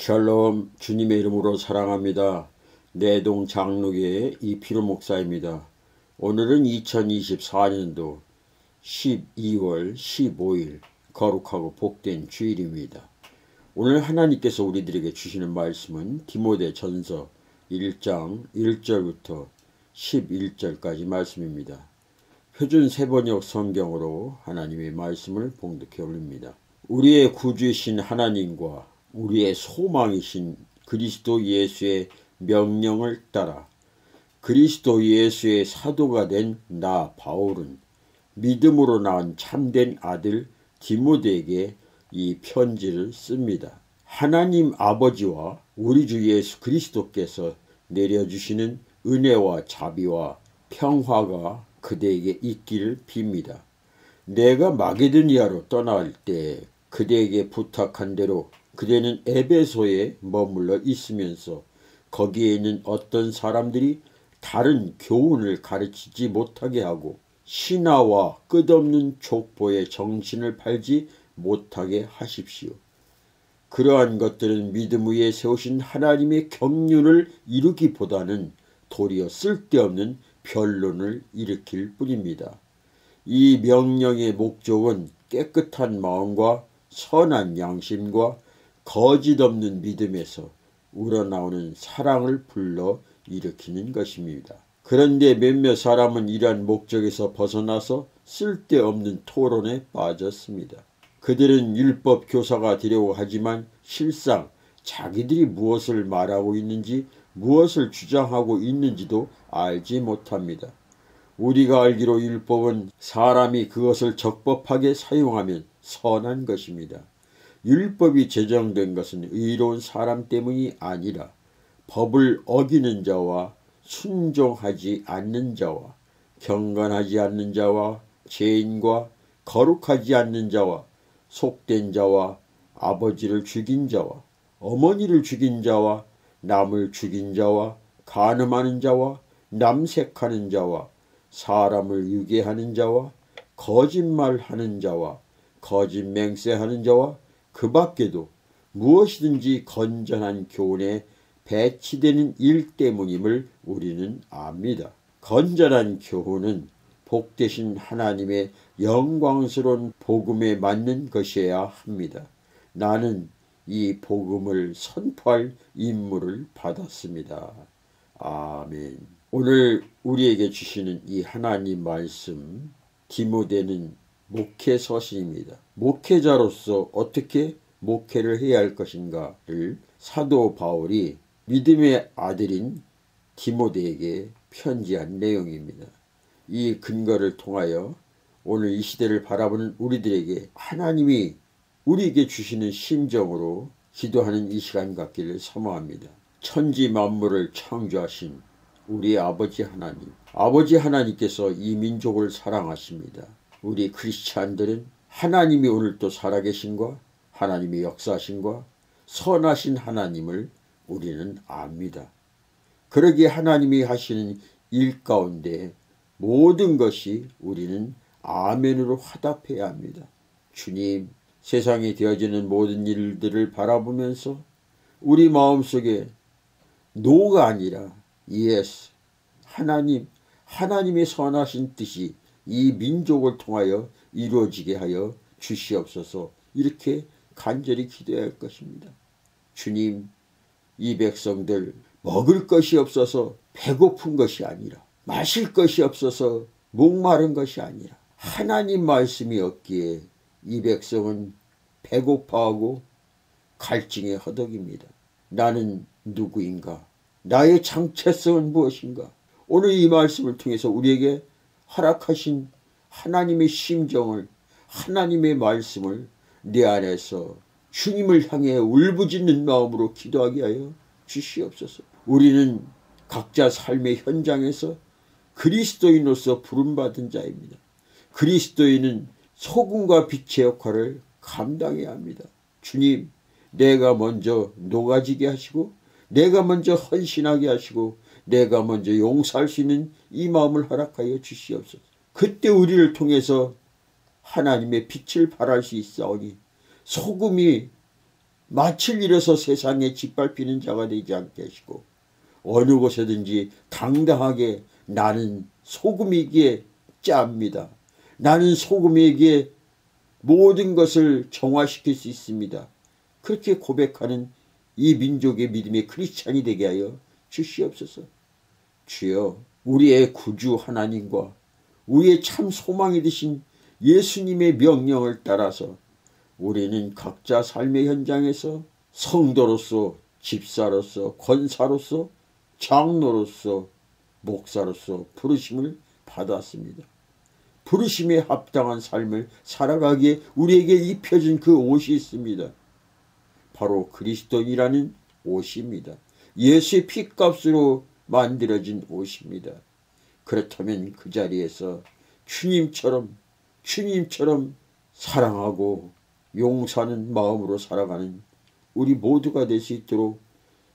샬롬. 주님의 이름으로 사랑합니다. 내동 장로교의 이필호 목사입니다. 오늘은 2024년도 12월 15일 거룩하고 복된 주일입니다. 오늘 하나님께서 우리들에게 주시는 말씀은 디모데전서 1장 1절부터 11절까지 말씀입니다. 표준 세번역 성경으로 하나님의 말씀을 봉독해 올립니다. 우리의 구주이신 하나님과 우리의 소망이신 그리스도 예수의 명령을 따라 그리스도 예수의 사도가 된 나 바울은 믿음으로 낳은 참된 아들 디모데에게 이 편지를 씁니다. 하나님 아버지와 우리 주 예수 그리스도께서 내려주시는 은혜와 자비와 평화가 그대에게 있기를 빕니다. 내가 마게도니아로 떠날 때 그대에게 부탁한 대로 그대는 에베소에 머물러 있으면서 거기에 있는 어떤 사람들이 다른 교훈을 가르치지 못하게 하고 신화와 끝없는 족보에 정신을 팔지 못하게 하십시오. 그러한 것들은 믿음 위에 세우신 하나님의 경륜을 이루기보다는 도리어 쓸데없는 변론을 일으킬 뿐입니다. 이 명령의 목적은 깨끗한 마음과 선한 양심과 거짓 없는 믿음에서 우러나오는 사랑을 불러 일으키는 것입니다. 그런데 몇몇 사람은 이러한 목적에서 벗어나서 쓸데없는 토론에 빠졌습니다. 그들은 율법 교사가 되려고 하지만 실상 자기들이 무엇을 말하고 있는지 무엇을 주장하고 있는지도 알지 못합니다. 우리가 알기로 율법은 사람이 그것을 적법하게 사용하면 선한 것입니다. 율법이 제정된 것은 의로운 사람 때문이 아니라 법을 어기는 자와 순종하지 않는 자와 경건하지 않는 자와 죄인과 거룩하지 않는 자와 속된 자와 아버지를 죽인 자와 어머니를 죽인 자와 남을 죽인 자와 간음하는 자와 남색하는 자와 사람을 유괴하는 자와 거짓말하는 자와 거짓 맹세하는 자와 그 밖에도 무엇이든지 건전한 교훈에 배치되는 일 때문임을 우리는 압니다. 건전한 교훈은 복되신 하나님의 영광스러운 복음에 맞는 것이어야 합니다. 나는 이 복음을 선포할 임무를 받았습니다. 아멘. 오늘 우리에게 주시는 이 하나님 말씀, 디모데는 목회 서신입니다. 목회자로서 어떻게 목회를 해야 할 것인가를 사도 바울이 믿음의 아들인 디모데에게 편지한 내용입니다. 이 근거를 통하여 오늘 이 시대를 바라보는 우리들에게 하나님이 우리에게 주시는 심정으로 기도하는 이 시간 갖기를 사모합니다. 천지 만물을 창조하신 우리 아버지 하나님, 아버지 하나님께서 이 민족을 사랑하십니다. 우리 크리스찬들은 하나님이 오늘도 살아계신과 하나님의 역사하신과 선하신 하나님을 우리는 압니다. 그러기에 하나님이 하시는 일 가운데 모든 것이 우리는 아멘으로 화답해야 합니다. 주님, 세상에 되어지는 모든 일들을 바라보면서 우리 마음속에 노가 아니라 예스, 하나님의 선하신 뜻이 이 민족을 통하여 이루어지게 하여 주시옵소서. 이렇게 간절히 기도해야 할 것입니다. 주님, 이 백성들 먹을 것이 없어서 배고픈 것이 아니라 마실 것이 없어서 목마른 것이 아니라 하나님 말씀이 없기에 이 백성은 배고파하고 갈증에 허덕입니다. 나는 누구인가? 나의 정체성은 무엇인가? 오늘 이 말씀을 통해서 우리에게 허락하신 하나님의 심정을, 하나님의 말씀을 내 안에서 주님을 향해 울부짖는 마음으로 기도하게 하여 주시옵소서. 우리는 각자 삶의 현장에서 그리스도인으로서 부름받은 자입니다. 그리스도인은 소금과 빛의 역할을 감당해야 합니다. 주님, 내가 먼저 녹아지게 하시고 내가 먼저 헌신하게 하시고 내가 먼저 용서할 수 있는 이 마음을 허락하여 주시옵소서. 그때 우리를 통해서 하나님의 빛을 발할 수 있사오니 소금이 맏을 잃어서 세상에 짓밟히는 자가 되지 않게 하시고 어느 곳에든지 당당하게 나는 소금이기에 짭니다. 나는 소금이기에 모든 것을 정화시킬 수 있습니다. 그렇게 고백하는 이 민족의 믿음의 크리스찬이 되게 하여 주시옵소서. 주여, 우리의 구주 하나님과 우리의 참 소망이 되신 예수님의 명령을 따라서 우리는 각자 삶의 현장에서 성도로서, 집사로서, 권사로서, 장로로서, 목사로서 부르심을 받았습니다. 부르심에 합당한 삶을 살아가기에 우리에게 입혀진 그 옷이 있습니다. 바로 그리스도인이라는 옷입니다. 예수의 피값으로 만들어진 옷입니다. 그렇다면 그 자리에서 주님처럼 사랑하고 용서하는 마음으로 살아가는 우리 모두가 될 수 있도록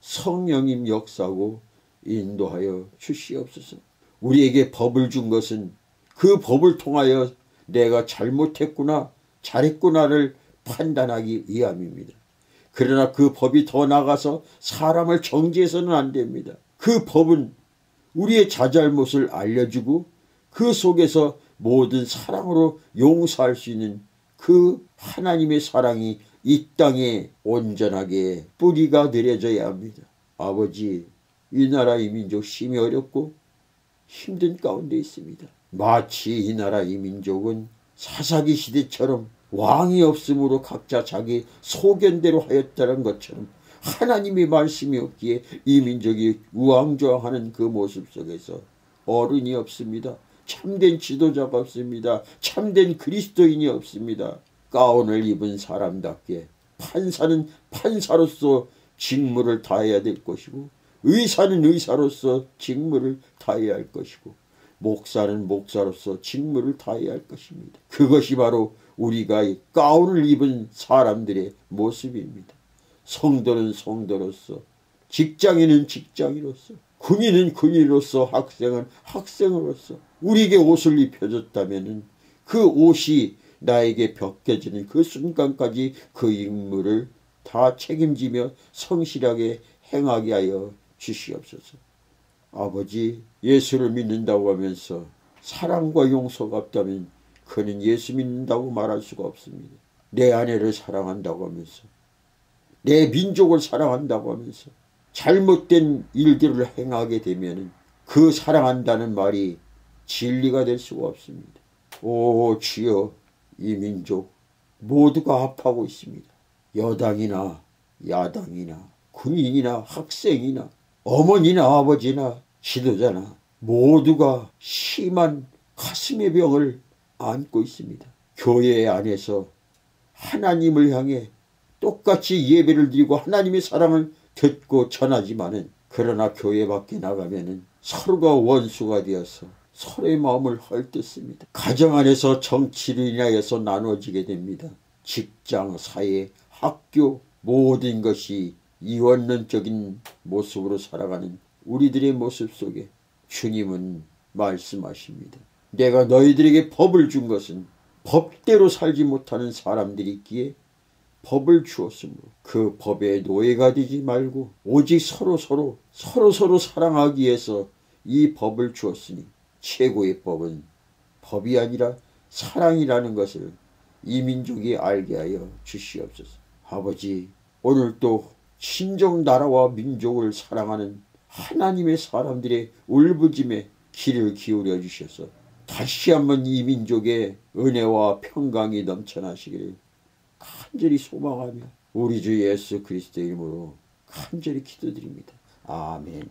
성령님 역사하고 인도하여 주시옵소서. 우리에게 법을 준 것은 그 법을 통하여 내가 잘못했구나 잘했구나를 판단하기 위함입니다. 그러나 그 법이 더 나아가서 사람을 정죄해서는 안 됩니다. 그 법은 우리의 자잘못을 알려주고 그 속에서 모든 사랑으로 용서할 수 있는 그 하나님의 사랑이 이 땅에 온전하게 뿌리가 내려져야 합니다. 아버지, 이 나라 이 민족 심히 어렵고 힘든 가운데 있습니다. 마치 이 나라 이 민족은 사사기 시대처럼 왕이 없으므로 각자 자기 소견대로 하였다는 것처럼 하나님의 말씀이 없기에 이 민족이 우왕좌왕하는 그 모습 속에서 어른이 없습니다. 참된 지도자가 없습니다. 참된 그리스도인이 없습니다. 가운을 입은 사람답게 판사는 판사로서 직무를 다해야 될 것이고 의사는 의사로서 직무를 다해야 할 것이고 목사는 목사로서 직무를 다해야 할 것입니다. 그것이 바로 우리가 가운을 입은 사람들의 모습입니다. 성도는 성도로서, 직장인은 직장인으로서, 군인은 군인으로서, 학생은 학생으로서 우리에게 옷을 입혀줬다면 그 옷이 나에게 벗겨지는 그 순간까지 그 임무를 다 책임지며 성실하게 행하게 하여 주시옵소서. 아버지, 예수를 믿는다고 하면서 사랑과 용서가 없다면 그는 예수 믿는다고 말할 수가 없습니다. 내 아내를 사랑한다고 하면서 내 민족을 사랑한다고 하면서 잘못된 일들을 행하게 되면 그 사랑한다는 말이 진리가 될 수가 없습니다. 오 주여, 이 민족 모두가 아파하고 있습니다. 여당이나 야당이나 군인이나 학생이나 어머니나 아버지나 지도자나 모두가 심한 가슴의 병을 안고 있습니다. 교회 안에서 하나님을 향해 똑같이 예배를 드리고 하나님의 사랑을 듣고 전하지만은 그러나 교회 밖에 나가면은 서로가 원수가 되어서 서로의 마음을 헐뜯습니다. 가정 안에서 정치를 인하여서 나눠지게 됩니다. 직장, 사회, 학교 모든 것이 이원론적인 모습으로 살아가는 우리들의 모습 속에 주님은 말씀하십니다. 내가 너희들에게 법을 준 것은 법대로 살지 못하는 사람들이 있기에 법을 주었으므로 그 법의 노예가 되지 말고 오직 서로 사랑하기 위해서 이 법을 주었으니 최고의 법은 법이 아니라 사랑이라는 것을 이 민족이 알게 하여 주시옵소서. 아버지, 오늘 또 친정 나라와 민족을 사랑하는 하나님의 사람들의 울부짐에 귀를 기울여 주셔서 다시 한번 이 민족의 은혜와 평강이 넘쳐나시기를 간절히 소망하며 우리 주 예수 그리스도의 이름으로 간절히 기도드립니다. 아멘.